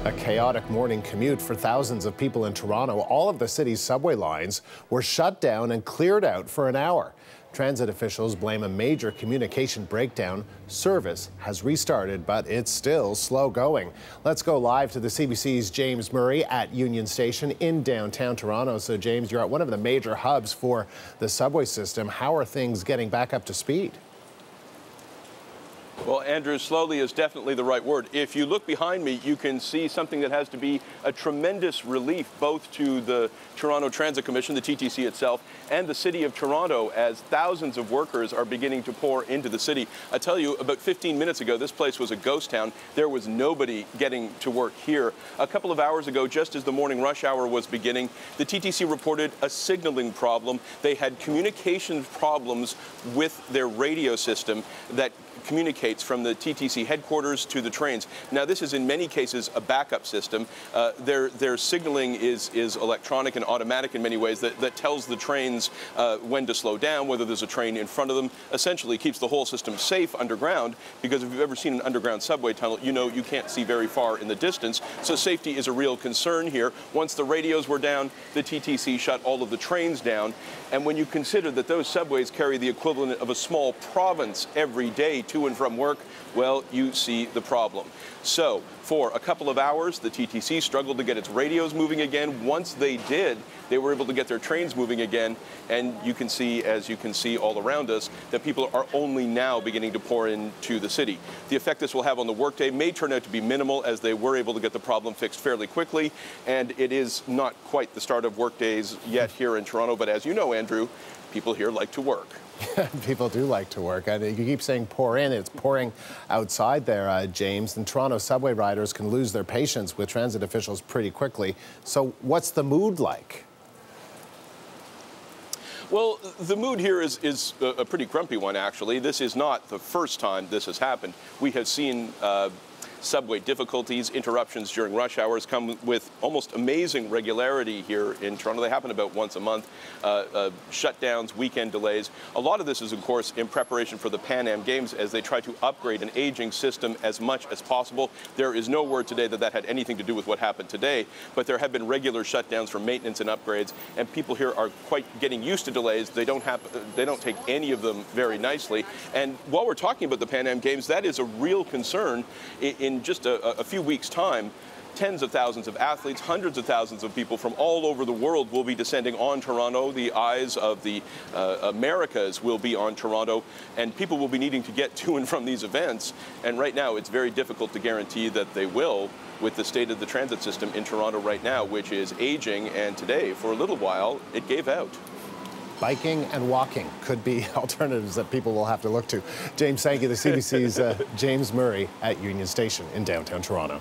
A chaotic morning commute for thousands of people in Toronto. All of the city's subway lines were shut down and cleared out for an hour. Transit officials blame a major communication breakdown. Service has restarted, but it's still slow going. Let's go live to the CBC's James Murray at Union Station in downtown Toronto. So, James, you're at one of the major hubs for the subway system. How are things getting back up to speed? Well, Andrew, slowly is definitely the right word. If you look behind me, you can see something that has to be a tremendous relief both to the Toronto Transit Commission, the TTC itself, and the City of Toronto as thousands of workers are beginning to pour into the city. I tell you, about 15 minutes ago, this place was a ghost town. There was nobody getting to work here. A couple of hours ago, just as the morning rush hour was beginning, the TTC reported a signaling problem. They had communication problems with their radio system that communicates from the TTC headquarters to the trains. Now, this is in many cases a backup system. Their signaling is electronic and automatic in many ways that tells the trains when to slow down, whether there's a train in front of them. Essentially keeps the whole system safe underground, because if you've ever seen an underground subway tunnel, you know you can't see very far in the distance. So safety is a real concern here. Once the radios were down, the TTC shut all of the trains down. And when you consider that those subways carry the equivalent of a small province every day to and from work, well, you see the problem. So for a couple of hours, the TTC struggled to get its radios moving again. Once they did, they were able to get their trains moving again. And you can see, as you can see all around us, that people are only now beginning to pour into the city. The effect this will have on the workday may turn out to be minimal, as they were able to get the problem fixed fairly quickly. And it is not quite the start of workdays yet here in Toronto. But as you know, Andrew, people here like to work. People do like to work. You keep saying pour in. It's pouring outside there, James. And Toronto subway riders can lose their patience with transit officials pretty quickly. So what's the mood like? Well, the mood here is a pretty grumpy one, actually. This is not the first time this has happened. We have seen subway difficulties, interruptions during rush hours come with almost amazing regularity here in Toronto. They happen about once a month. Shutdowns, weekend delays. A lot of this is, of course, in preparation for the Pan Am Games as they try to upgrade an aging system as much as possible. There is no word today that that had anything to do with what happened today, but there have been regular shutdowns for maintenance and upgrades, and people here are quite getting used to delays. They don't take any of them very nicely. And while we're talking about the Pan Am Games, that is a real concern. In just a few weeks' time, tens of thousands of athletes, hundreds of thousands of people from all over the world will be descending on Toronto. The eyes of the Americas will be on Toronto, and people will be needing to get to and from these events. And right now, it's very difficult to guarantee that they will, with the state of the transit system in Toronto right now, which is aging. And today, for a little while, it gave out. Biking and walking could be alternatives that people will have to look to. James, thank you. The CBC's James Murray at Union Station in downtown Toronto.